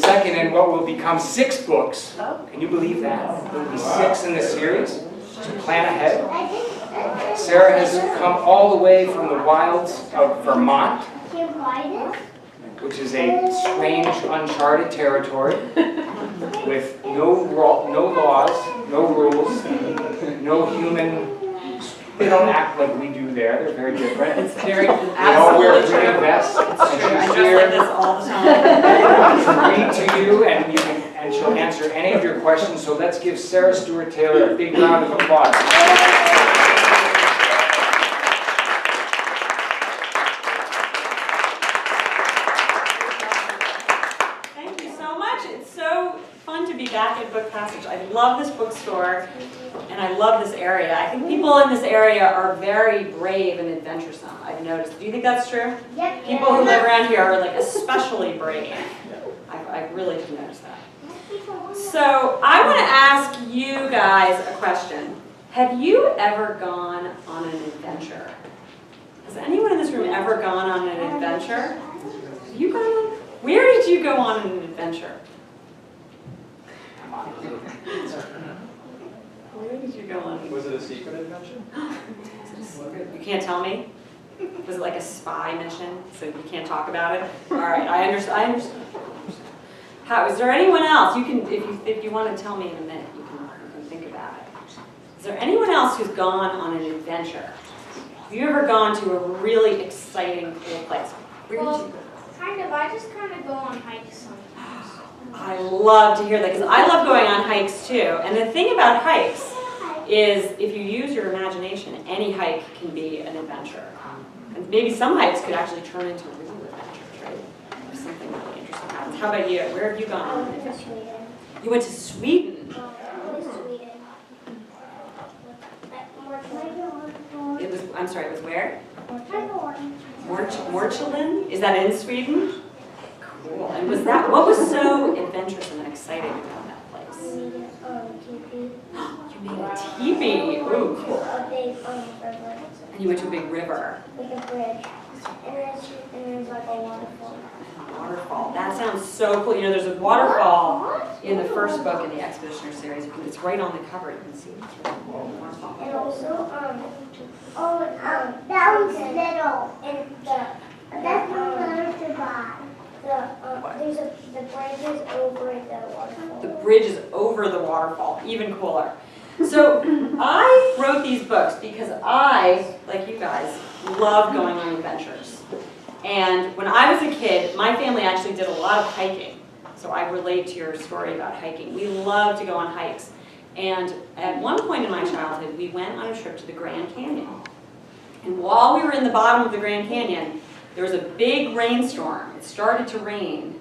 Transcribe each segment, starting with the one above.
second in what will become 6 books. Can you believe that? There will be 6 in the series. To plan ahead. Sarah has come all the way from the wilds of Vermont, which is a strange, uncharted territory with no laws, no rules, no human. They don't act like we do there. They're very different. It's very They all wear green vests. I dress like this all the time. Read to you, and she'll answer any of your questions. So let's give Sarah Stewart Taylor a big round of applause. Thank you so much. It's so fun to be back at Book Passage. I love this bookstore, and I love this area. I think people in this area are very brave and adventuresome, I've noticed. Do you think that's true? Yep. People who live around here are like especially brave. I really do notice that. So I want to ask you guys a question. Have you ever gone on an adventure? Has anyone in this room ever gone on an adventure? Have you gone on? Where did you go on an adventure? Where did you go on? Was it a secret adventure? You can't tell me? Was it like a spy mission, so you can't talk about it? All right, I understand. How, is there anyone else? You can, if you want to tell me in a minute, you can think about it. Is there anyone else who's gone on an adventure? Have you ever gone to a really exciting, cool place? Where did you go? Kind of. I just kind of go on hikes sometimes. I love to hear that, because I love going on hikes too. And the thing about hikes is, if you use your imagination, any hike can be an adventure. And maybe some hikes could actually turn into real adventures, right? If something really interesting happens. How about you? Where have you gone? I went to Sweden. You went to Sweden. It was, I'm sorry, it was where? Morchelen? Is that in Sweden? Cool. And was that, what was so adventurous and exciting about that place? You made a teepee. Ooh, cool. And you went to a big river. Like a bridge. And there's like a waterfall. Waterfall. That sounds so cool. You know, there's a waterfall in the first book in the Expeditioner series. It's right on the cover. You can see it. It's right on the waterfall. And also, that was little. And that's not learned to buy. The bridge is over the waterfall. The bridge is over the waterfall. Even cooler. So I wrote these books because I, like you guys, love going on adventures. And when I was a kid, my family actually did a lot of hiking. So I relate to your story about hiking. We love to go on hikes. And at one point in my childhood, we went on a trip to the Grand Canyon. And while we were in the bottom of the Grand Canyon, there was a big rainstorm. It started to rain,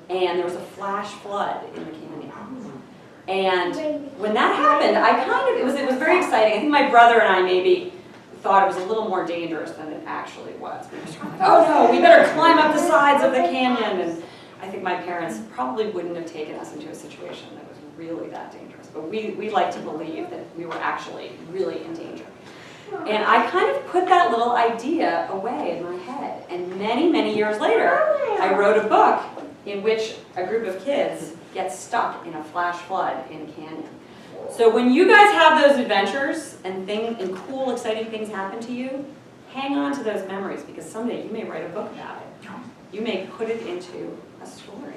and there was a flash flood in the canyon. And when that happened, it was very exciting. I think my brother and I maybe thought it was a little more dangerous than it actually was. We were sort of like, oh no, we better climb up the sides of the canyon. And I think my parents probably wouldn't have taken us into a situation that was really that dangerous. But we like to believe that we were actually really in danger. And I kind of put that little idea away in my head. And many, many years later, I wrote a book in which a group of kids get stuck in a flash flood in a canyon. So when you guys have those adventures and cool, exciting things happen to you, hang on to those memories, because someday you may write a book about it. You may put it into a story.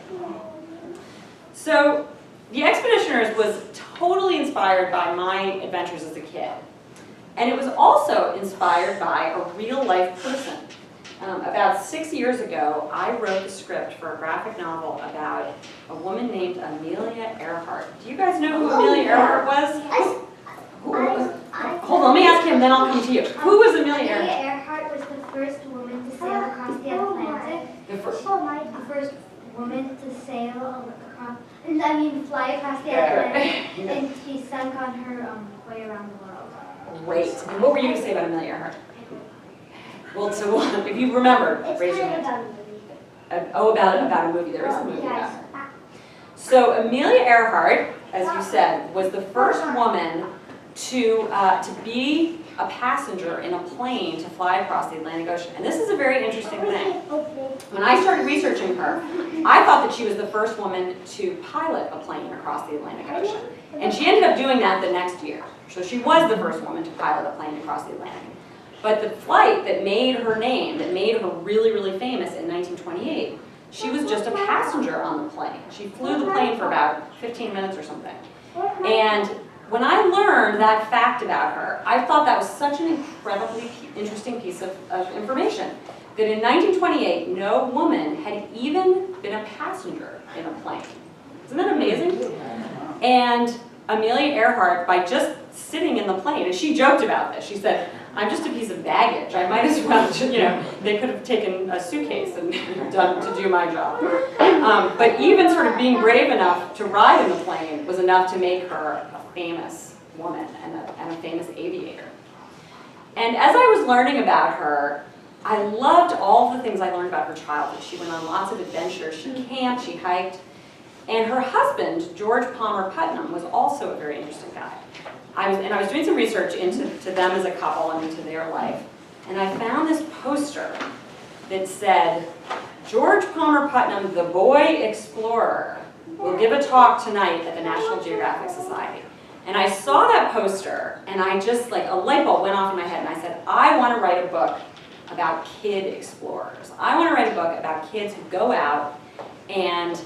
So the Expeditioners was totally inspired by my adventures as a kid. And it was also inspired by a real-life person. About 6 years ago, I wrote the script for a graphic novel about a woman named Amelia Earhart. Do you guys know who Amelia Earhart was? Hold on, let me ask him, then I'll come to you. Who was Amelia Earhart? Amelia Earhart was the first woman to sail across the Atlantic. The first. The first woman to sail across, fly across the Atlantic. And she sunk on her way around the world. Great. And what were you going to say about Amelia Earhart? Well, so if you remember, raise your hand. About a movie. There is a movie about her. So Amelia Earhart, as you said, was the first woman to be a passenger in a plane to fly across the Atlantic Ocean. And this is a very interesting thing. When I started researching her, I thought that she was the first woman to pilot a plane across the Atlantic Ocean. And she ended up doing that the next year. So she was the first woman to pilot a plane across the Atlantic. But the flight that made her name, that made her really, really famous in 1928, she was just a passenger on the plane. She flew the plane for about 15 minutes or something. And when I learned that fact about her, I thought that was such an incredibly interesting piece of information. That in 1928, no woman had even been a passenger in a plane. Isn't that amazing? And Amelia Earhart, by just sitting in the plane, and she joked about this, she said, I'm just a piece of baggage. I might as well, they could have taken a suitcase and done to do my job. But even sort of being brave enough to ride in the plane was enough to make her a famous woman and a famous aviator. And as I was learning about her, I loved all the things I learned about her childhood. She went on lots of adventures. She camped, she hiked. And her husband, George Palmer Putnam, was also a very interesting guy. I was doing some research into them as a couple and into their life. And I found this poster that said, George Palmer Putnam, the boy explorer, will give a talk tonight at the National Geographic Society. And I saw that poster, and I just, like, a light bulb went off in my head, and I said, I want to write a book about kid explorers. I want to write a book about kids who go out and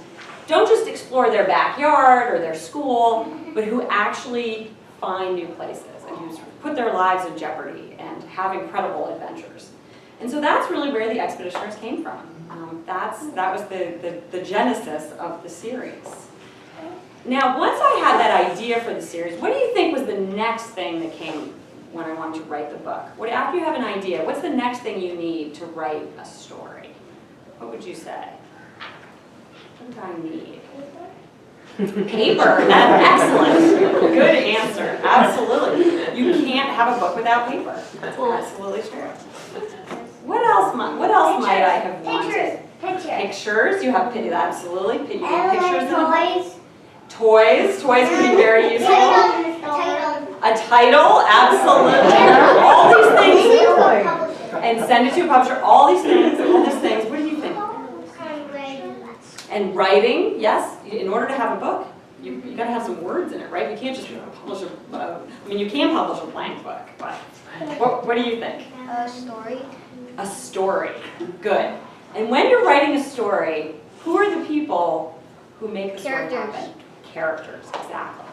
don't just explore their backyard or their school, but who actually find new places and who put their lives in jeopardy and have incredible adventures. And so that's really where the Expeditioners came from. That was the genesis of the series. Now, once I had that idea for the series, what do you think was the next thing that came when I wanted to write the book? After you have an idea, what's the next thing you need to write a story? What would you say? What do I need? Paper. That's excellent. Good answer. Absolutely. You can't have a book without paper. That's absolutely true. What else might I have wanted? Pictures. You have pictures. Absolutely. You get pictures. Toys. Toys can be very useful. A title. Absolutely. All these things. And send it to a publisher. All these things. What do you think? And writing, yes. In order to have a book, you got to have some words in it, right? You can't just publish you can publish a blank book, but what do you think? A story. A story. Good. And when you're writing a story, who are the people who make the story happen? Characters, exactly.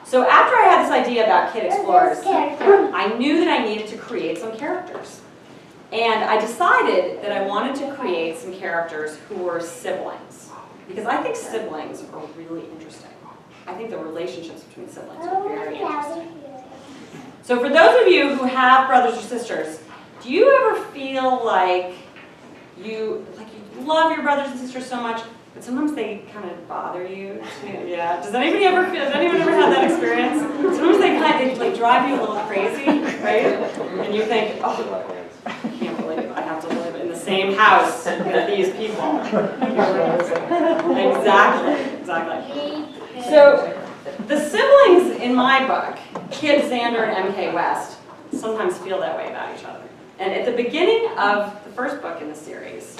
So after I had this idea about kid explorers, I knew that I needed to create some characters. And I decided that I wanted to create some characters who were siblings. Because I think siblings are really interesting. I think the relationships between siblings are very interesting. So for those of you who have brothers or sisters, do you ever feel like you love your brothers and sisters so much, but sometimes they kind of bother you? Yeah. Has anyone ever had that experience? Sometimes they drive you a little crazy, right? And you think, oh, I can't believe I have to live in the same house with these people. Exactly. So the siblings in my book, Kid Xander and MK West, sometimes feel that way about each other. And at the beginning of the first book in the series,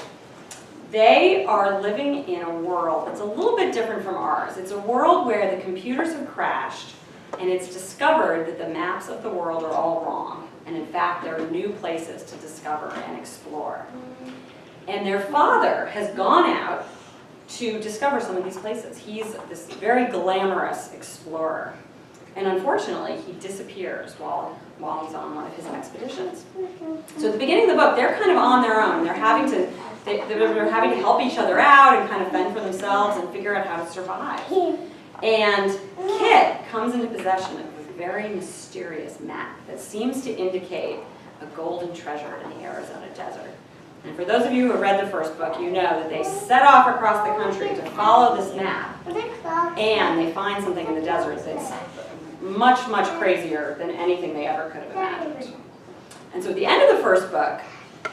they are living in a world that's a little bit different from ours. It's a world where the computers have crashed, and it's discovered that the maps of the world are all wrong. And in fact, there are new places to discover and explore. And their father has gone out to discover some of these places. He's this very glamorous explorer. And unfortunately, he disappears while he's on one of his expeditions. So at the beginning of the book, they're kind of on their own. They're having to help each other out and kind of fend for themselves and figure out how to survive. And Kit comes into possession of a very mysterious map that seems to indicate a golden treasure in the Arizona desert. And for those of you who have read the first book, you know that they set off across the country to follow this map, and they find something in the desert that's much, much crazier than anything they ever could have imagined. And so at the end of the first book,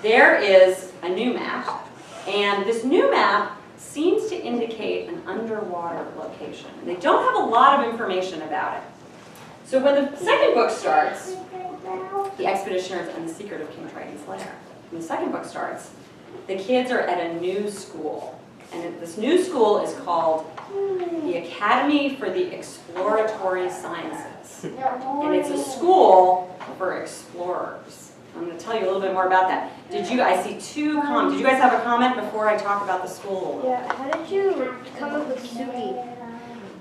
there is a new map, and this new map seems to indicate an underwater location. They don't have a lot of information about it. So when the second book starts, The Expeditioners and the Secret of King Triton's Lair. And the second book starts. The kids are at a new school. And this new school is called the Academy for the Exploratory Sciences. And it's a school for explorers. I'm going to tell you a little bit more about that. I see two comments. Did you guys have a comment before I talk about the school? Yeah, how did you come up with Suki?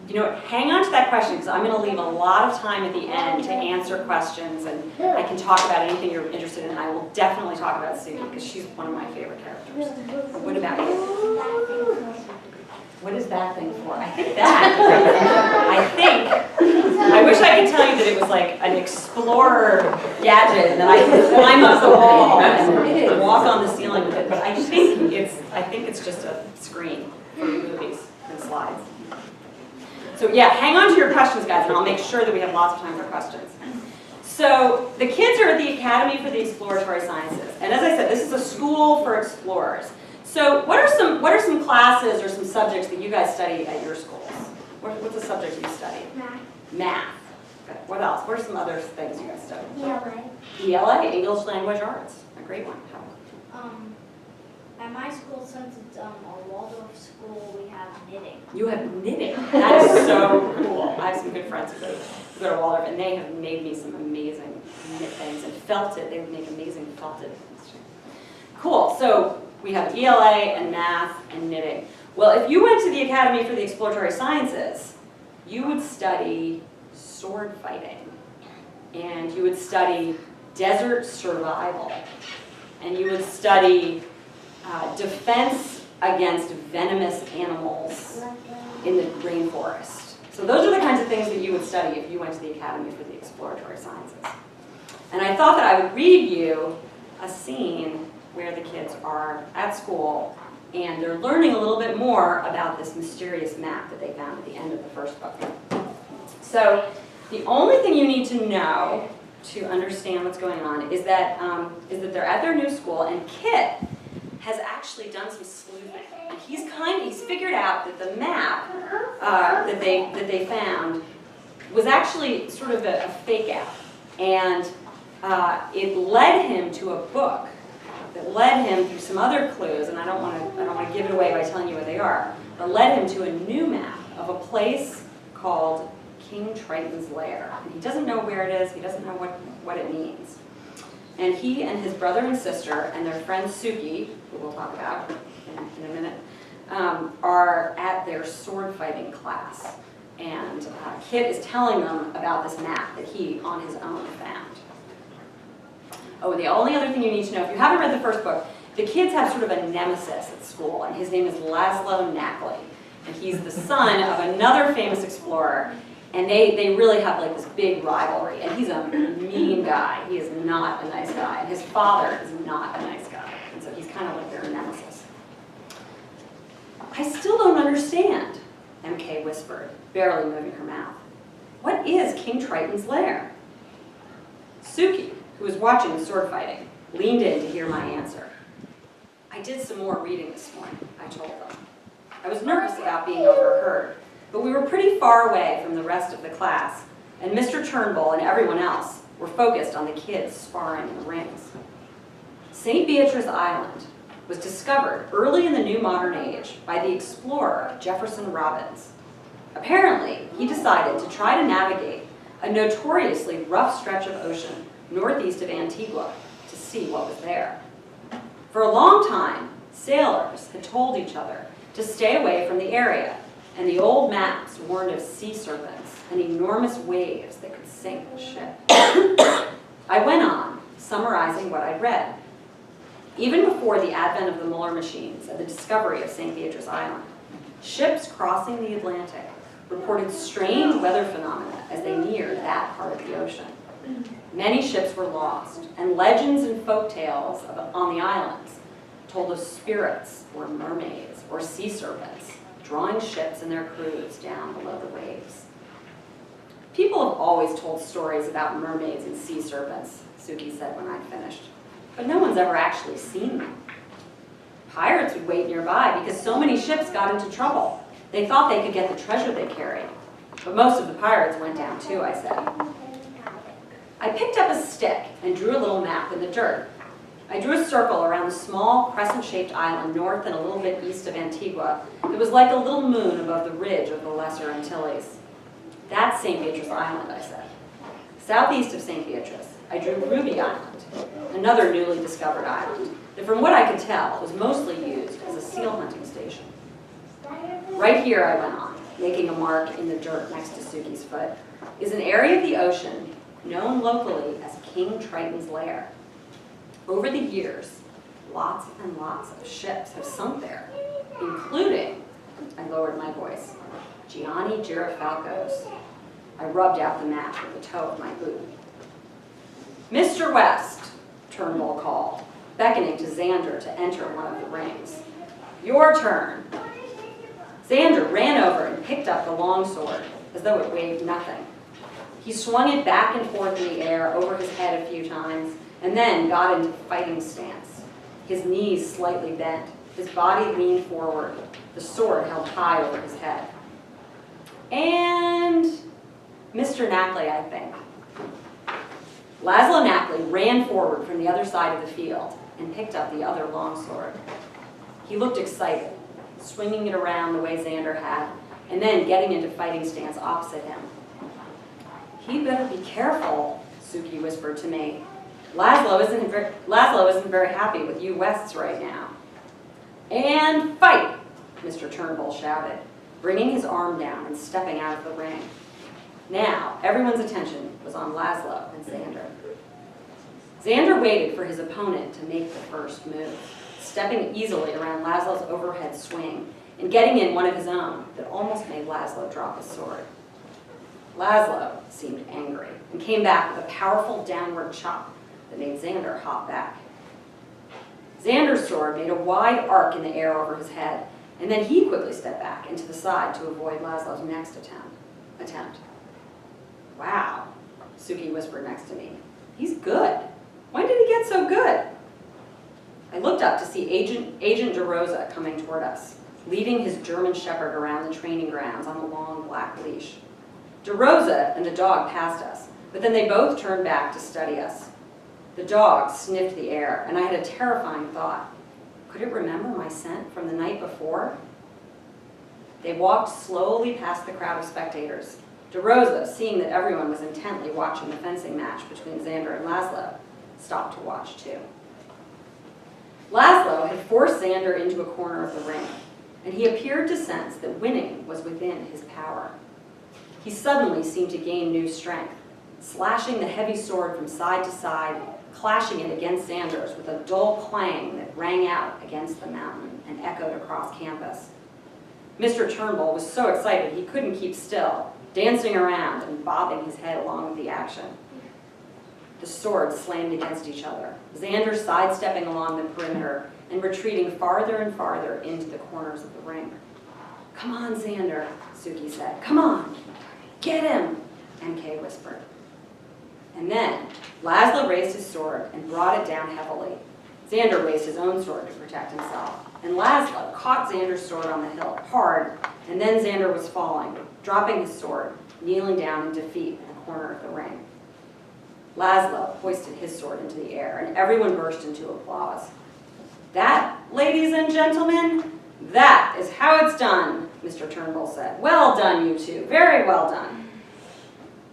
You know what, hang on to that question because I'm going to leave a lot of time at the end to answer questions, and I can talk about anything you're interested in. I will definitely talk about Suki because she's one of my favorite characters. But what about you? What is that thing for? I wish I could tell you that it was like an explorer gadget and that I could climb up the wall and walk on the ceiling with it, but I think it's just a screen for movies and slides. So yeah, hang on to your questions, guys, and I'll make sure that we have lots of time for questions. So the kids are at the Academy for the Exploratory Sciences, and as I said, this is a school for explorers. So what are some classes or some subjects that you guys study at your schools? What's the subject you study? Math. Math. Okay. What else? What are some other things you guys study? ELA. ELA, English Language Arts. A great one. At my school, since it's a Waldorf school, we have knitting. You have knitting. That is so cool. I have some good friends who go to Waldorf, and they have made me some amazing knit things and felted. They would make amazing felted things too. Cool. So we have ELA and math and knitting. Well, if you went to the Academy for the Exploratory Sciences, you would study sword fighting, and you would study desert survival, and you would study defense against venomous animals in the rainforest. So those are the kinds of things that you would study if you went to the Academy for the Exploratory Sciences. And I thought that I would read you a scene where the kids are at school and they're learning a little bit more about this mysterious map that they found at the end of the first book. So the only thing you need to know to understand what's going on is that they're at their new school, and Kit has actually done some sleuthing. And he's figured out that the map that they found was actually sort of a fake out, and it led him to a book that led him through some other clues, and I don't want to give it away by telling you what they are, but led him to a new map of a place called King Triton's Lair. And he doesn't know where it is. He doesn't know what it means. And he and his brother and sister and their friend Suki, who we'll talk about in a minute, are at their sword fighting class. And Kit is telling them about this map that he, on his own, found. Oh, the only other thing you need to know, if you haven't read the first book, the kids have sort of a nemesis at school, and his name is Laszlo Knackley. And he's the son of another famous explorer. And they really have like this big rivalry, and he's a mean guy. He is not a nice guy, and his father is not a nice guy, and so he's kind of like their nemesis. I still don't understand, MK whispered, barely moving her mouth. What is King Triton's lair? Suki, who was watching the sword fighting, leaned in to hear my answer. I did some more reading this morning, I told them. I was nervous about being overheard, but we were pretty far away from the rest of the class, and Mr. Turnbull and everyone else were focused on the kids sparring in the rings. St. Beatrice Island was discovered early in the new modern age by the explorer Jefferson Robbins. Apparently, he decided to try to navigate a notoriously rough stretch of ocean northeast of Antigua to see what was there. For a long time, sailors had told each other to stay away from the area, and the old maps warned of sea serpents and enormous waves that could sink the ship. I went on, summarizing what I'd read. Even before the advent of the Muller machines and the discovery of St. Beatrice Island, ships crossing the Atlantic reported strange weather phenomena as they neared that part of the ocean. Many ships were lost, and legends and folk tales on the islands told of spirits or mermaids or sea serpents drawing ships and their crews down below the waves. People have always told stories about mermaids and sea serpents, Suki said when I'd finished, but no one's ever actually seen them. Pirates would wait nearby because so many ships got into trouble. They thought they could get the treasure they carried, but most of the pirates went down too, I said. I picked up a stick and drew a little map in the dirt. I drew a circle around the small crescent-shaped island north and a little bit east of Antigua that was like a little moon above the ridge of the Lesser Antilles. That's St. Beatrice Island, I said. Southeast of St. Beatrice, I drew Ruby Island, another newly discovered island that, from what I could tell, was mostly used as a seal hunting station. Right here, I went on, making a mark in the dirt next to Suki's foot, is an area of the ocean known locally as King Triton's Lair. Over the years, lots and lots of ships have sunk there, including, I lowered my voice, Gianni Girafalco's. I rubbed out the map with the toe of my boot. Mr. West, Turnbull called, beckoning to Xander to enter one of the rings. Your turn. Xander ran over and picked up the longsword as though it weighed nothing. He swung it back and forth in the air over his head a few times and then got into fighting stance. His knees slightly bent, his body leaned forward, the sword held high over his head. And Mr. Knackley, I think. Laszlo Knackley ran forward from the other side of the field and picked up the other longsword. He looked excited, swinging it around the way Xander had, and then getting into fighting stance opposite him. "He'd better be careful," Suki whispered to me. Laszlo isn't very happy with you Wests right now." "And fight!" Mr. Turnbull shouted, bringing his arm down and stepping out of the ring. Now, everyone's attention was on Laszlo and Xander. Xander waited for his opponent to make the first move, stepping easily around Laszlo's overhead swing and getting in one of his own that almost made Laszlo drop his sword. Laszlo seemed angry and came back with a powerful downward chop that made Xander hop back. Xander's sword made a wide arc in the air over his head, and then he quickly stepped back and to the side to avoid Laszlo's next attempt. "Wow," Suki whispered next to me. "He's good. When did he get so good?" I looked up to see Agent DeRosa coming toward us, leading his German Shepherd around the training grounds on a long black leash. DeRosa and the dog passed us, but then they both turned back to study us. The dog sniffed the air, and I had a terrifying thought. Could it remember my scent from the night before? They walked slowly past the crowd of spectators. DeRosa, seeing that everyone was intently watching the fencing match between Xander and Laszlo, stopped to watch too. Laszlo had forced Xander into a corner of the ring, and he appeared to sense that winning was within his power. He suddenly seemed to gain new strength, slashing the heavy sword from side to side, clashing it against Xander's with a dull clang that rang out against the mountain and echoed across campus. Mr. Turnbull was so excited he couldn't keep still, dancing around and bobbing his head along with the action. The swords slammed against each other, Xander sidestepping along the perimeter and retreating farther and farther into the corners of the ring. "Come on, Xander," Suki said. "Come on. Get him," MK whispered. And then Laszlo raised his sword and brought it down heavily. Xander raised his own sword to protect himself, and Laszlo caught Xander's sword on the hilt hard, and then Xander was falling, dropping his sword, kneeling down in defeat in a corner of the ring. Laszlo hoisted his sword into the air, and everyone burst into applause. "That, ladies and gentlemen, that is how it's done," Mr. Turnbull said. "Well done, you two. Very well done."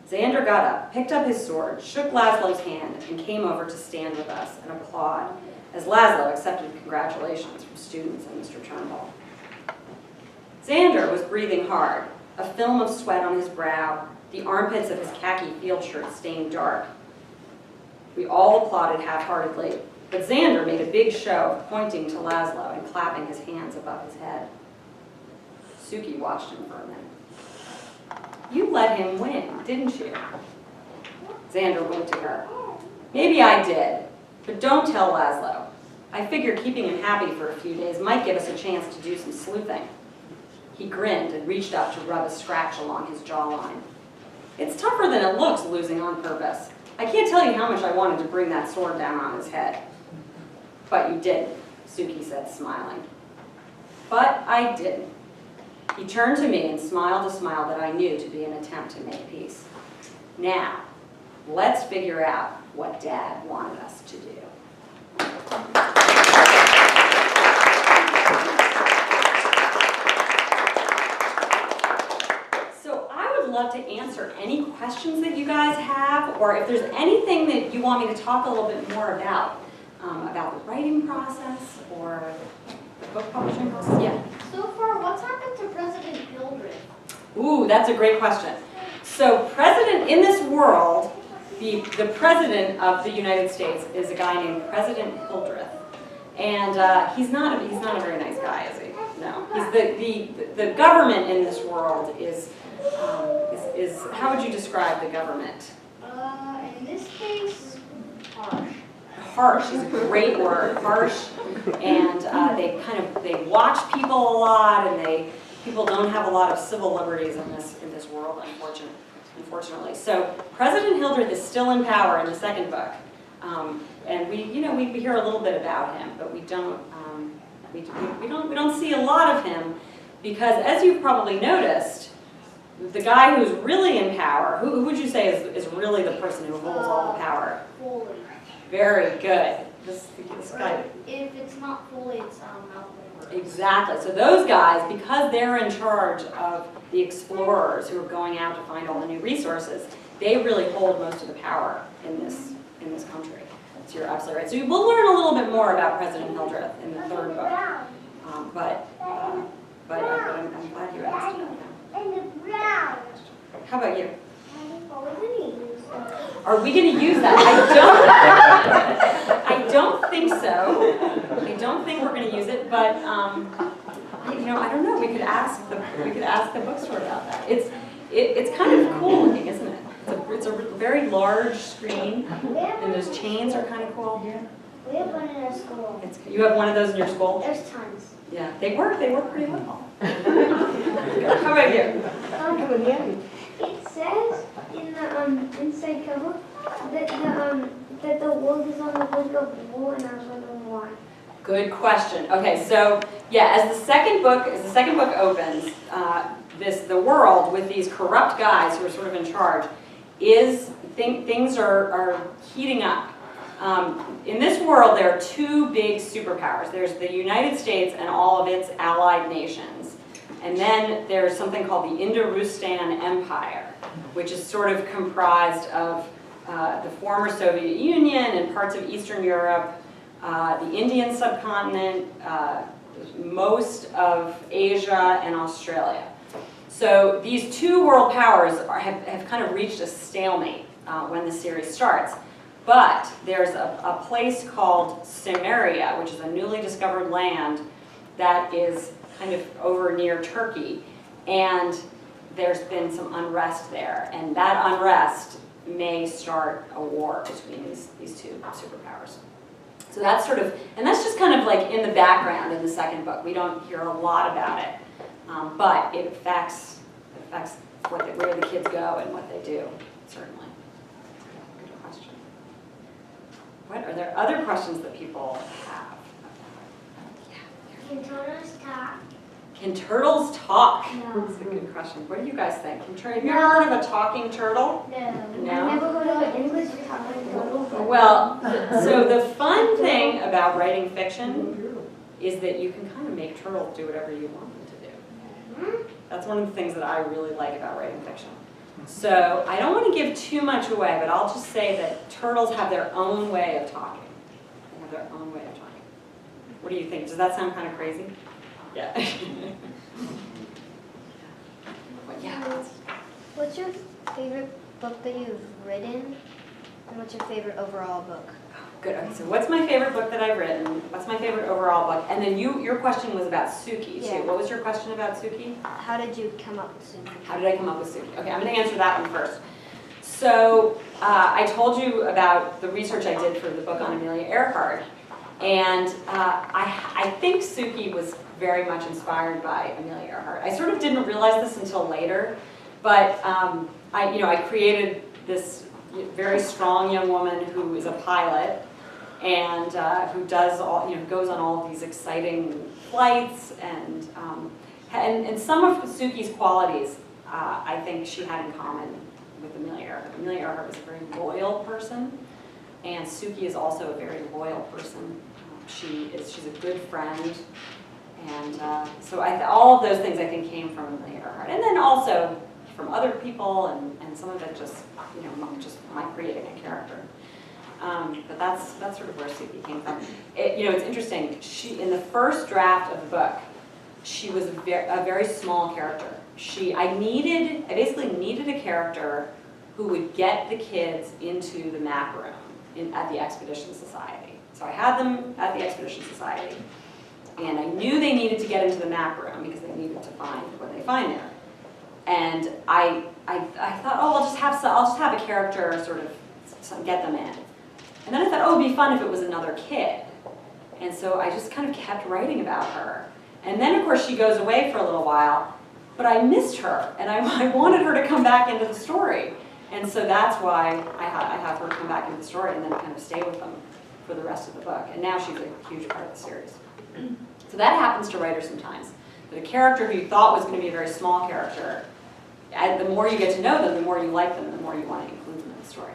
Xander got up, picked up his sword, shook Laszlo's hand, and came over to stand with us and applaud as Laszlo accepted congratulations from students and Mr. Turnbull. Xander was breathing hard, a film of sweat on his brow, the armpits of his khaki field shirt stained dark. We all applauded half-heartedly, but Xander made a big show of pointing to Laszlo and clapping his hands above his head. Suki watched him for a minute. "You let him win, didn't you?" Xander winked at her. "Maybe I did, but don't tell Laszlo. I figured keeping him happy for a few days might give us a chance to do some sleuthing." He grinned and reached up to rub a scratch along his jawline. "It's tougher than it looks losing on purpose. I can't tell you how much I wanted to bring that sword down on his head." "But you didn't," Suki said, smiling. "But I didn't." He turned to me and smiled a smile that I knew to be an attempt to make peace. "Now, let's figure out what Dad wanted us to do. So I would love to answer any questions that you guys have, or if there's anything that you want me to talk a little bit more about the writing process or the book publishing process. Yeah. So far, what's happened to President Hildreth? Ooh, that's a great question. So president in this world, the president of the United States is a guy named President Hildreth. And he's not a very nice guy, is he? No. He's the government in this world is how would you describe the government? In this case, harsh. Harsh is a great word, harsh. And they watch people a lot, and people don't have a lot of civil liberties in this world, unfortunately. So President Hildreth is still in power in the second book, and we hear a little bit about him, but we don't see a lot of him, because as you've probably noticed, the guy who's really in power, who would you say is really the person who holds all the power? Fully. Very good. This guy. If it's not fully, it's Malcolm. Exactly. So those guys, because they're in charge of the explorers who are going out to find all the new resources, they really hold most of the power in this country. So you're absolutely right. So we'll learn a little bit more about President Hildreth in the third book. But I'm glad you asked about that. How about you? Are we going to use that? I don't think so. I don't think we're going to use it, but I don't know. We could ask the bookstore about that. It's kind of cool looking, isn't it? It's a very large screen, and those chains are kind of cool. We have one in our school. You have one of those in your school? There's tons. Yeah, they work pretty well. How about you? It says in the inside cover that the world is on the brink of war, and I was wondering why. Good question. Okay, so yeah, as the second book opens, the world with these corrupt guys who are sort of in charge things are heating up. In this world, there are two big superpowers. There's the United States and all of its allied nations. And then there's something called the Indo-Rustan Empire, which is sort of comprised of the former Soviet Union and parts of Eastern Europe, the Indian subcontinent, most of Asia, and Australia. So these two world powers have kind of reached a stalemate when the series starts. But there's a place called Cimmeria, which is a newly discovered land that is kind of over near Turkey, and there's been some unrest there, and that unrest may start a war between these two superpowers. So that's that's just kind of like in the background in the second book. We don't hear a lot about it, but it affects where the kids go and what they do, certainly. Good question. Are there other questions that people have? Can turtles talk? Can turtles talk? No. That's a good question. What do you guys think? Have you ever heard of a talking turtle? No. No? I've never heard of an English talking turtle. Well, so the fun thing about writing fiction is that you can kind of make turtles do whatever you want them to do. That's one of the things that I really like about writing fiction. So I don't want to give too much away, but I'll just say that turtles have their own way of talking. They have their own way of talking. What do you think? Does that sound kind of crazy? Yeah. But yeah. What's your favorite book that you've written? And what's your favorite overall book? Good. Okay, so what's my favorite book that I've written? What's my favorite overall book? And then your question was about Suki, too. Yeah. What was your question about Suki? How did you come up with Suki? How did I come up with Suki? Okay, I'm going to answer that one first. So I told you about the research I did for the book on Amelia Earhart. And I think Suki was very much inspired by Amelia Earhart. I sort of didn't realize this until later, but I created this very strong young woman who is a pilot and who does goes on all of these exciting flights, and some of Suki's qualities I think she had in common with Amelia Earhart. Amelia Earhart was a very loyal person, and Suki is also a very loyal person. She's a good friend, and so all of those things I think came from Amelia Earhart, and then also from other people, and some of it just just my creating a character. But that's sort of where Suki came from. It's interesting. In the first draft of the book, she was a very small character. I basically needed a character who would get the kids into the map room at the Expedition Society. So I had them at the Expedition Society, and I knew they needed to get into the map room because they needed to find what they find there. And I thought, oh, I'll just have a character sort of get them in. And then I thought, oh, it'd be fun if it was another kid. And so I just kind of kept writing about her. And then, of course, she goes away for a little while, but I missed her, and I wanted her to come back into the story. And so that's why I have her come back into the story and then kind of stay with them for the rest of the book. And now she's a huge part of the series. So that happens to writers sometimes. That a character who you thought was going to be a very small character, the more you get to know them, the more you like them, the more you want to include them in the story.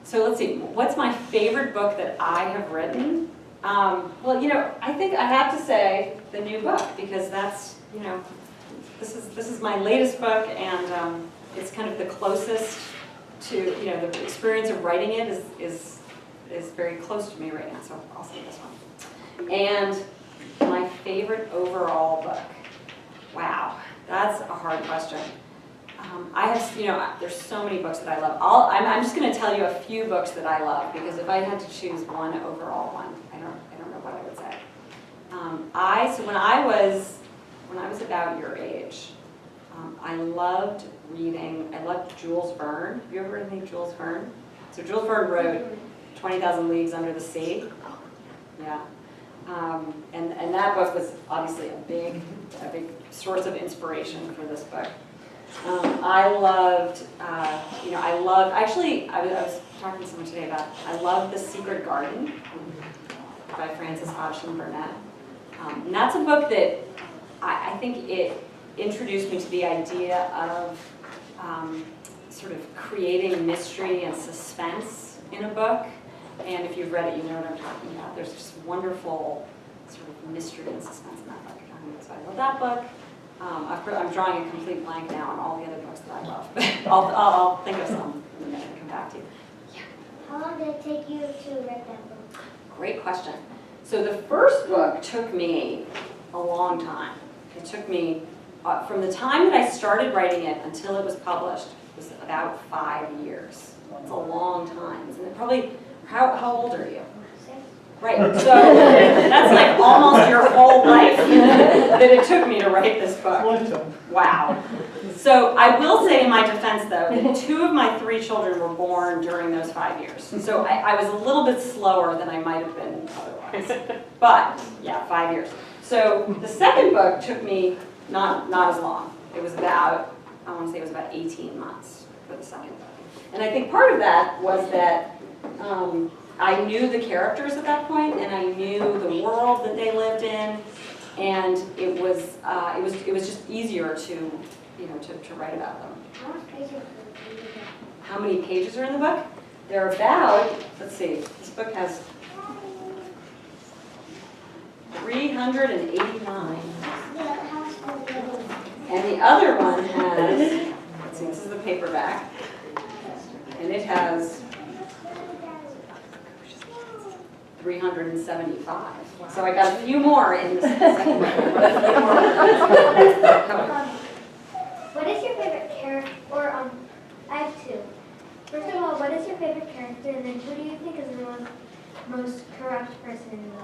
So let's see, what's my favorite book that I have written? Well, I think I have to say the new book, because that's, this is my latest book, and it's kind of the closest to, the experience of writing it is very close to me right now, so I'll say this one. And my favorite overall book. Wow, that's a hard question. I have, there's so many books that I love. I'm just going to tell you a few books that I love, because if I had to choose one overall one, I don't know what I would say. So when I was about your age, I loved reading. I loved Jules Verne. Have you ever read any Jules Verne? So Jules Verne wrote 20,000 Leagues Under the Sea. Yeah. And that book was obviously a big source of inspiration for this book. I was talking to someone today about, I love The Secret Garden by Frances Hodgson Burnett. And that's a book that I think it introduced me to the idea of sort of creating mystery and suspense in a book. And if you've read it, you know what I'm talking about. There's just wonderful sort of mystery and suspense in that book. So I love that book. I'm drawing a complete blank now on all the other books that I love. I'll think of some in a minute and come back to you. Yeah. How long did it take you to write that book? Great question. So the first book took me a long time. It took me, from the time that I started writing it until it was published, was about 5 years. It's a long time, isn't it? Probably, how old are you? 6. Right, so that's like almost your whole life that it took me to write this book. Wow. So I will say in my defense, though, that 2 of my 3 children were born during those 5 years. So I was a little bit slower than I might have been otherwise. But, yeah, 5 years. So the second book took me not as long. It was about, I want to say it was about 18 months for the second book. And I think part of that was that I knew the characters at that point, and I knew the world that they lived in, and it was just easier to write about them. How many pages are in the book? They're about, let's see, this book has 389. And the other one has, let's see, this is the paperback, and it has 375. So I got a few more in the second one. What is your favorite character, or I have 2. First of all, what is your favorite character, and then who do you think is the most corrupt person in the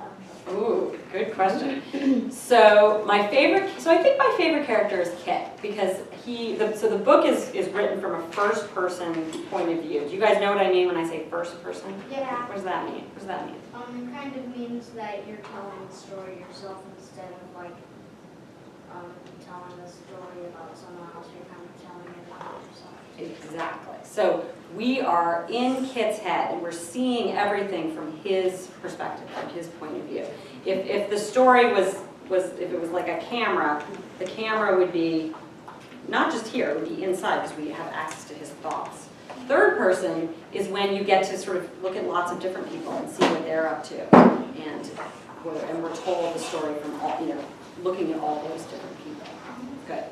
Ooh, good question. So I think my favorite character is Kit, because the book is written from a first person point of view. Do you guys know what I mean when I say first person? Yeah. What does that mean? What does that mean? It kind of means that you're telling the story yourself instead of like telling the story about someone else. You're kind of telling it about yourself. Exactly. So we are in Kit's head, and we're seeing everything from his perspective, from his point of view. If the story was if it was like a camera, the camera would be not just here, it would be inside because we have access to his thoughts. Third person is when you get to sort of look at lots of different people and see what they're up to, and we're told the story from all, looking at all those different people. Good.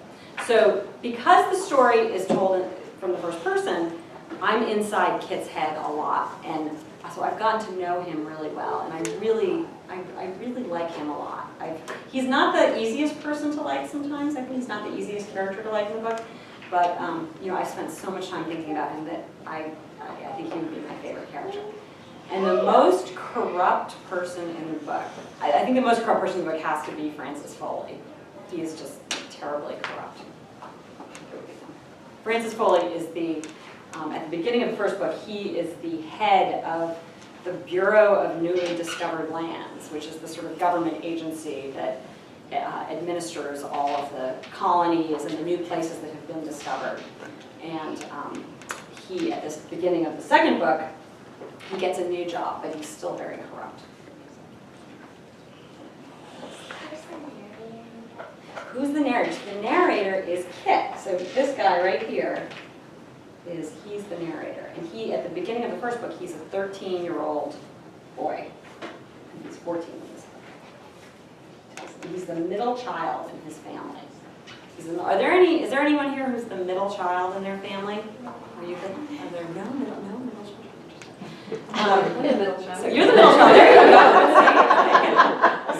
So because the story is told from the first person, I'm inside Kit's head a lot, and so I've gotten to know him really well, and I really like him a lot. He's not the easiest person to like sometimes. I think he's not the easiest character to like in the book, but I spent so much time thinking about him that I think he would be my favorite character. And the most corrupt person in the book, I think the most corrupt person in the book has to be Francis Foley. He is just terribly corrupt. Francis Foley is at the beginning of the first book, he is the head of the Bureau of Newly Discovered Lands, which is the sort of government agency that administers all of the colonies and the new places that have been discovered. And he, at the beginning of the second book, he gets a new job, but he's still very corrupt. Who's the narrator? The narrator is Kit. So this guy right here he's the narrator. And he, at the beginning of the first book, he's a 13-year-old boy. And he's 14 when he's the middle child in his family. Is there anyone here who's the middle child in their family? Are you good? Are there no middle child? So you're the middle child. There you go.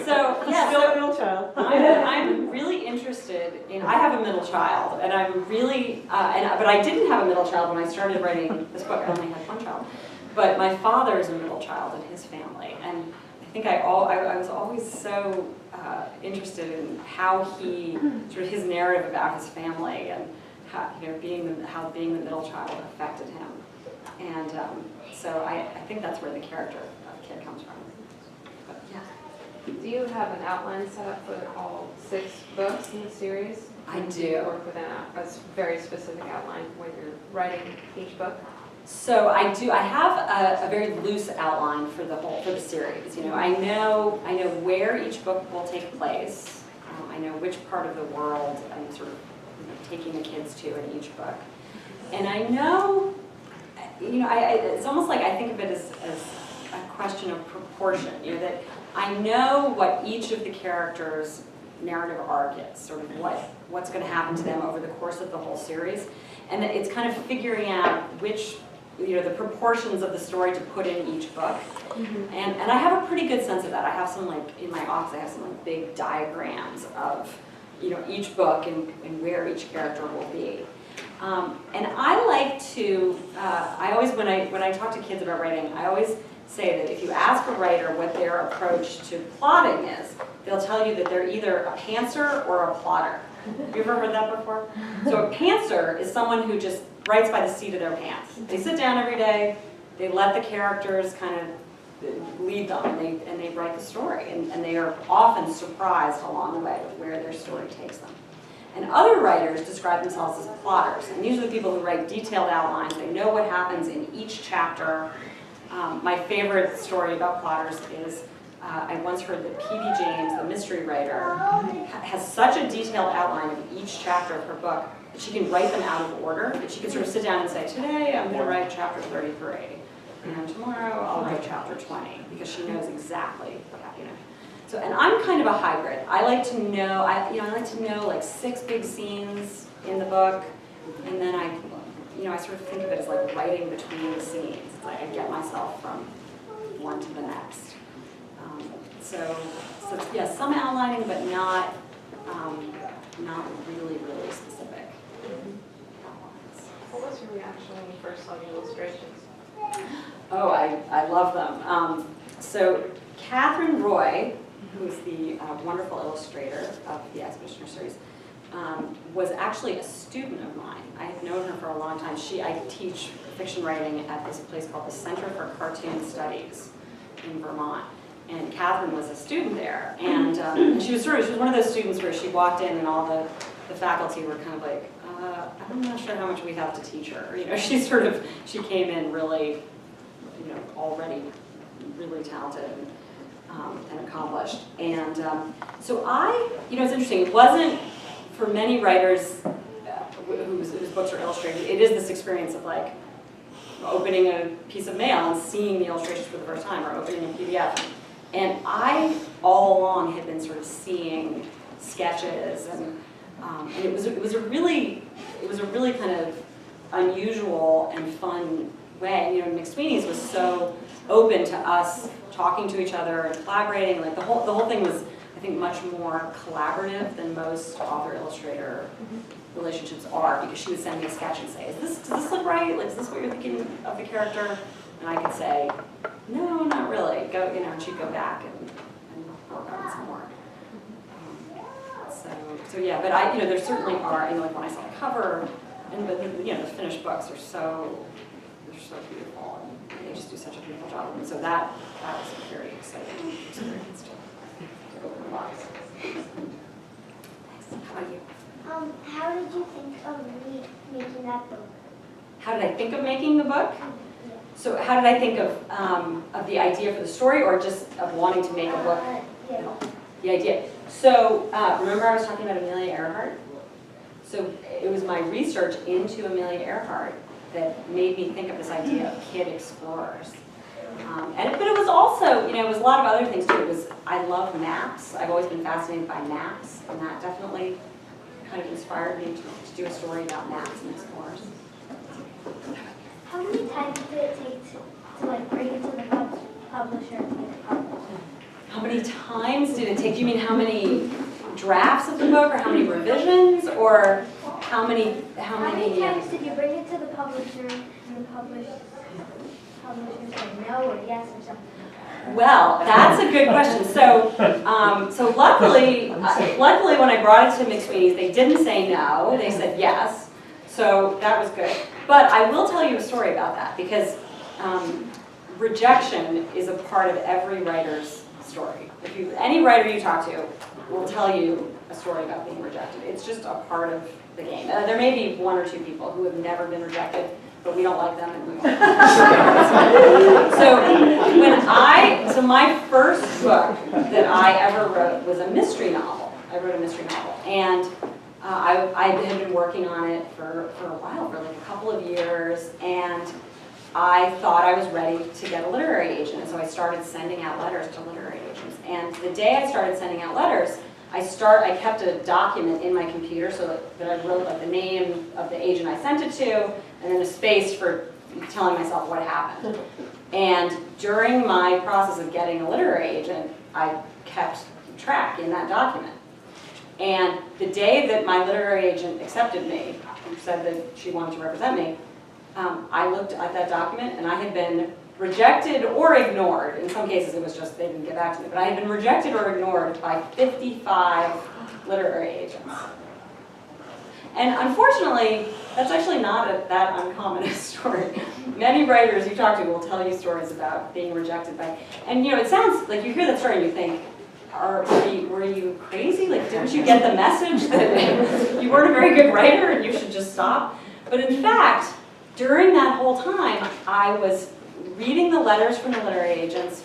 So yeah, Still a middle child. I'm really interested in. I have a middle child, and I'm really. But I didn't have a middle child when I started writing this book. I only had one child. But my father is a middle child in his family, and I think I was always so interested in how he sort of his narrative about his family and how being the middle child affected him, and so I think that's where the character of Kit comes from. But, yeah. Do you have an outline set up for all 6 books in the series? I do. Do you work with a very specific outline when you're writing each book? So I do. I have a very loose outline for the series. I know where each book will take place. I know which part of the world I'm sort of taking the kids to in each book, and I know. It's almost like I think of it as a question of proportion. That I know what each of the characters' narrative arc is, sort of what's going to happen to them over the course of the whole series, and that it's kind of figuring out which. The proportions of the story to put in each book. Mm-hmm. And I have a pretty good sense of that. I have some, in my office, I have some big diagrams of, each book and where each character will be. And I like to, I always, when I talk to kids about writing, I always say that if you ask a writer what their approach to plotting is, they'll tell you that they're either a pantser or a plotter. Have you ever heard that before? So a pantser is someone who just writes by the seat of their pants. They sit down every day, they let the characters kind of lead them, and they write the story. And they are often surprised along the way with where their story takes them. And other writers describe themselves as plotters. And these are the people who write detailed outlines. They know what happens in each chapter. My favorite story about plotters is I once heard that P.D. James, the mystery writer, has such a detailed outline of each chapter of her book that she can write them out of order, that she can sort of sit down and say, today I'm going to write chapter 33, and tomorrow I'll write chapter 20, because she knows exactly, So, and I'm kind of a hybrid. I like to know, I like to know 6 big scenes in the book, and then I sort of think of it as like writing between the scenes. It's like I get myself from one to the next. So yeah, some outlining, but not really specific. What was your reaction when you first saw the illustrations? Oh, I love them. So Catherine Roy, who's the wonderful illustrator of the Expeditioner series, was actually a student of mine. I have known her for a long time. I teach fiction writing at this place called the Center for Cartoon Studies in Vermont. And Catherine was a student there, and she was one of those students where she walked in and all the faculty were kind of like, I'm not sure how much we have to teach her. She came in really, already really talented and accomplished. And so it's interesting. It wasn't, for many writers, books are illustrated, it is this experience of like opening a piece of mail and seeing the illustrations for the first time, or opening a PDF. And I, all along, had been sort of seeing sketches, and it was a really kind of unusual and fun way. You know, McSweeney's was so open to us talking to each other and collaborating. Like the whole thing was, I think, much more collaborative than most author-illustrator relationships are, because she would send me a sketch and say, does this look right? Like, is this what you're thinking of the character? And I could say, no, not really. Go, you know, and she'd go back and work on it some more. So yeah, but I, you know, there certainly are, you know, like when I saw the cover, and but you know, the finished books are so beautiful, and they just do such a beautiful job. And so that was a very exciting experience to open the box. How about you? How did you think of making that book? How did I think of making the book? So how did I think of the idea for the story, or just of wanting to make a book? Yeah. The idea. So remember I was talking about Amelia Earhart? So it was my research into Amelia Earhart that made me think of this idea of kid explorers. But it was also, you know, it was a lot of other things too. I love maps. I've always been fascinated by maps, and that definitely kind of inspired me to do a story about maps and explorers. How many times did it take to like bring it to the publisher and get it published? How many times did it take? Do you mean how many drafts of the book, or how many revisions, or how many times did you bring it to the publisher and the publisher said no or yes or something? Well, that's a good question. So luckily when I brought it to McSweeney's, they didn't say no. They said yes. So that was good. But I will tell you a story about that, because rejection is a part of every writer's story. Any writer you talk to will tell you a story about being rejected. It's just a part of the game. There may be one or two people who have never been rejected, but we don't like them, and we won't. So my first book that I ever wrote was a mystery novel. I wrote a mystery novel, and I had been working on it for a while, for like a couple of years, and I thought I was ready to get a literary agent, and so I started sending out letters to literary agents. And the day I started sending out letters, I kept a document in my computer so that I wrote like the name of the agent I sent it to, and then a space for telling myself what happened. And during my process of getting a literary agent, I kept track in that document. And the day that my literary agent accepted me, and said that she wanted to represent me, I looked at that document, and I had been rejected or ignored. In some cases it was just they didn't get back to me, but I had been rejected or ignored by 55 literary agents. And unfortunately, that's actually not that uncommon a story. Many writers you talk to will tell you stories about being rejected by, and you know, it sounds like you hear that story and you think, were you crazy? Like, didn't you get the message that you weren't a very good writer and you should just stop? But in fact, during that whole time, I was reading the letters from the literary agents.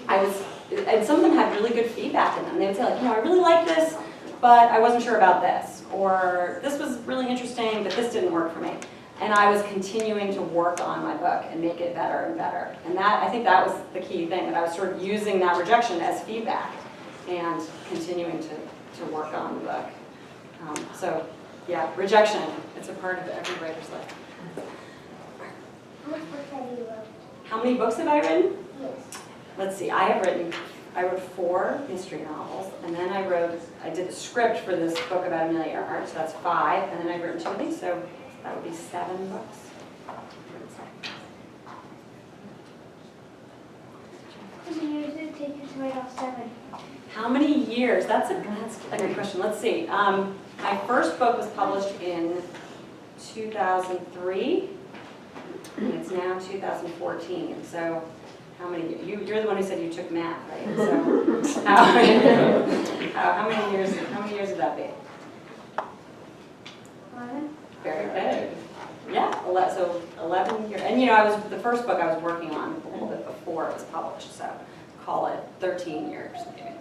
And some of them had really good feedback in them. They would say, like, you know, I really like this, but I wasn't sure about this. Or this was really interesting, but this didn't work for me. And I was continuing to work on my book and make it better and better. And I think that was the key thing, that I was sort of using that rejection as feedback and continuing to work on the book. So yeah, rejection, it's a part of every writer's life. How much books have you wrote? How many books have I written? Yes. Let's see, I wrote 4 mystery novels, and then I did the script for this book about Amelia Earhart, so that's 5, and then I've written 2 of these, so that would be 7 books. How many years did it take you to write all 7? How many years? That's a good question. Let's see. My first book was published in 2003, and it's now 2014, so how many years? You're the one who said you took math, right? So how many years would that be? 11? Very good. Yeah, so 11 years. And you know, the first book I was working on a little bit before it was published, so call it 13 years maybe.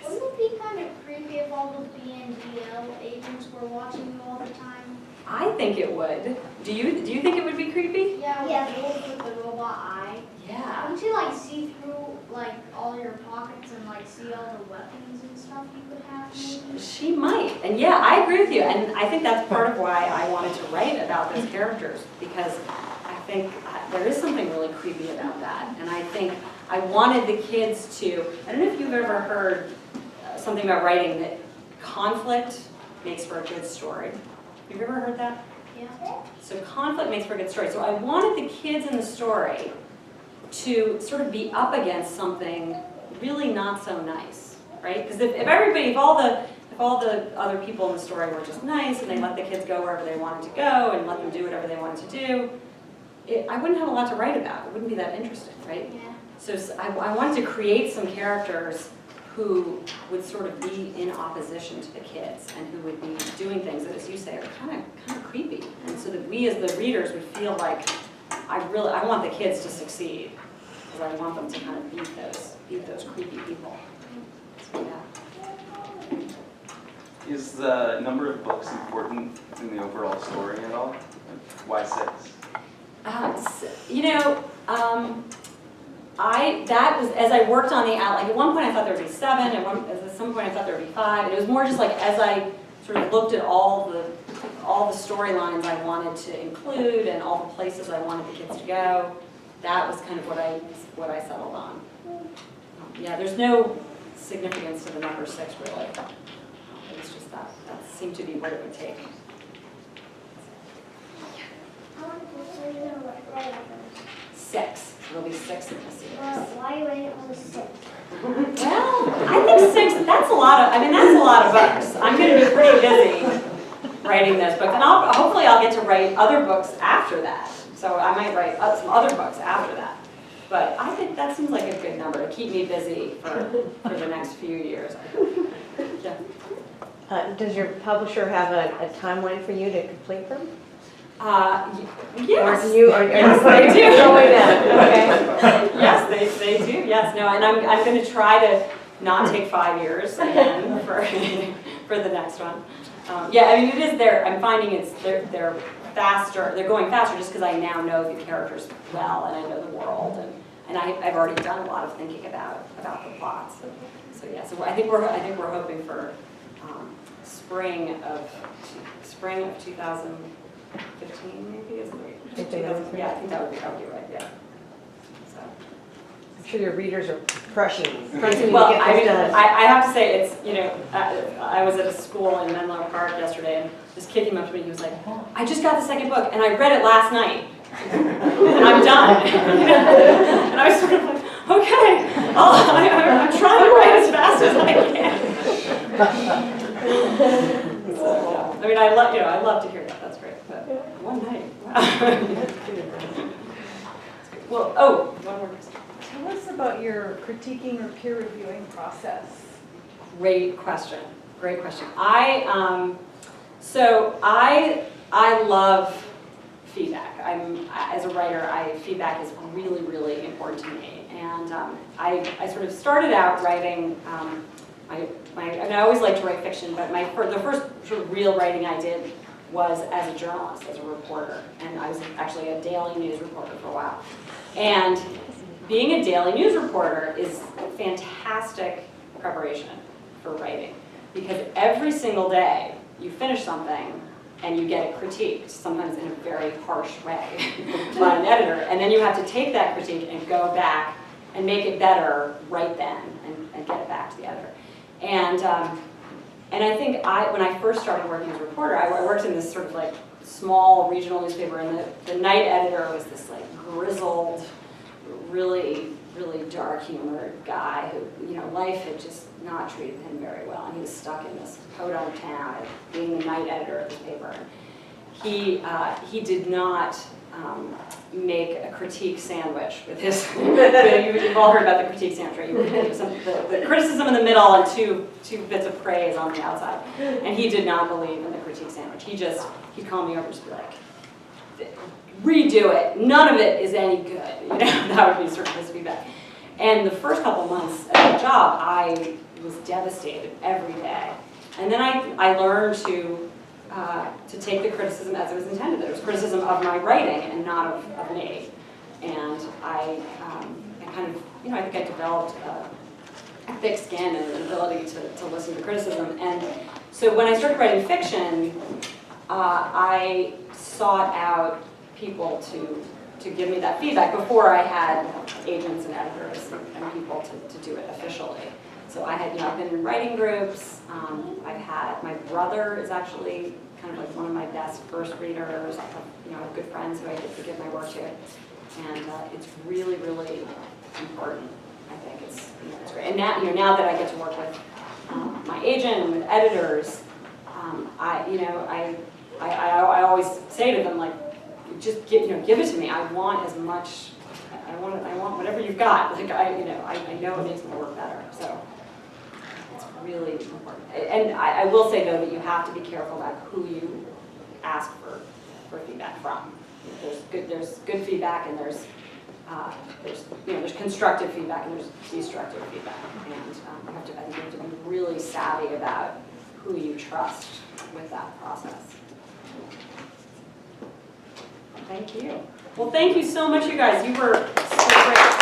What movie kind of creepy if all the BNDL agents were watching you all the time? I think it would. Do you think it would be creepy? Yeah, Yeah. with the wolf with the robot eye. Yeah. Wouldn't you like see through like all your pockets and like see all the weapons and stuff you could have maybe? She might. And yeah, I agree with you. And I think that's part of why I wanted to write about those characters, because I think there is something really creepy about that. And I think I wanted the kids to, I don't know if you've ever heard something about writing that conflict makes for a good story. Have you ever heard that? Yeah. So conflict makes for a good story. So I wanted the kids in the story to sort of be up against something really not so nice, right? Because if all the other people in the story were just nice and they let the kids go wherever they wanted to go and let them do whatever they wanted to do, I wouldn't have a lot to write about. It wouldn't be that interesting, right? Yeah. So I wanted to create some characters who would sort of be in opposition to the kids and who would be doing things that, as you say, are kind of creepy. And so that we as the readers would feel like, I want the kids to succeed, because I want them to kind of beat those creepy people. So, yeah. Is the number of books important in the overall story at all? Why 6? That was, as I worked on the outline, at one point I thought there would be 7, at some point I thought there would be 5, and it was more just like as I sort of looked at all the storylines I wanted to include and all the places I wanted the kids to go, that was kind of what I settled on. Yeah, there's no significance to the number 6 really. It was just that seemed to be what it would take. How many books are you going to write on those? 6. There'll be 6 in the series. Why are you writing only 6? Well, I think 6, that's a lot of books. I'm going to be pretty busy writing those books. And hopefully I'll get to write other books after that. So I might write some other books after that. But I think that seems like a good number to keep me busy for the next few years. Yeah. Does your publisher have a timeline for you to complete them? Yes. Or do you? Yes, they do. Okay. Yes, they do. Yes, no, and I'm going to try to not take 5 years again for the next one. Yeah, I mean it is there. I'm finding they're faster. They're going faster just because I now know the characters well and I know the world and I've already done a lot of thinking about the plots. So yeah, so I think we're hoping for spring of 2015 maybe, is it? 2015. Yeah, I think that would be right. Yeah. So. I'm sure your readers are crushing you to get Well, this done. I have to say, it's, I was at a school in Menlo Park yesterday, and this kid came up to me, he was like, I just got the 2nd book, and I read it last night, and I'm done. And I was sort of like, okay, I'm trying to write as fast as I can. So, I mean, I love to hear that, that's great, but one night, wow. Well, one more question. Tell us about your critiquing or peer reviewing process. Great question. I love feedback. As a writer, feedback is really, really important to me. And I sort of started out writing. I always like to write fiction, but the first sort of real writing I did was as a journalist, as a reporter, and I was actually a daily news reporter for a while. And being a daily news reporter is fantastic preparation for writing, because every single day you finish something and you get it critiqued, sometimes in a very harsh way by an editor, and then you have to take that critique and go back and make it better right then and get it back to the editor. And I think when I first started working as a reporter, I worked in this sort of like small regional newspaper, and the night editor was this like grizzled, really, really dark humored guy who, life had just not treated him very well, and he was stuck in this podunk town as being the night editor of the paper. He did not make a critique sandwich with his, you've all heard about the critique sandwich, right? The criticism in the middle and two bits of praise on the outside. And he did not believe in the critique sandwich. He'd call me over and just be like, redo it. None of it is any good. That would be sort of his feedback. And the first couple months at the job, I was devastated every day. And then I learned to take the criticism as it was intended. It was criticism of my writing and not of me. And I kind of, I think I developed a thick skin and an ability to listen to criticism. And so when I started writing fiction, I sought out people to give me that feedback before I had agents and editors and people to do it officially. So I had, I've been in writing groups. I've had, my brother is actually kind of like one of my best first readers. I have, good friends who I get to give my work to. And it's really, really important. I think it's great. And now, now that I get to work with my agent and with editors, I always say to them, like, just give it to me. I want as much. I want whatever you've got. Like I know it makes my work better. So it's really important. And I will say though that you have to be careful about who you ask for feedback from. There's good feedback, and there's constructive feedback, and there's destructive feedback. And I think you have to be really savvy about who you trust with that process. Thank you. Well, thank you so much, you guys. You were so great.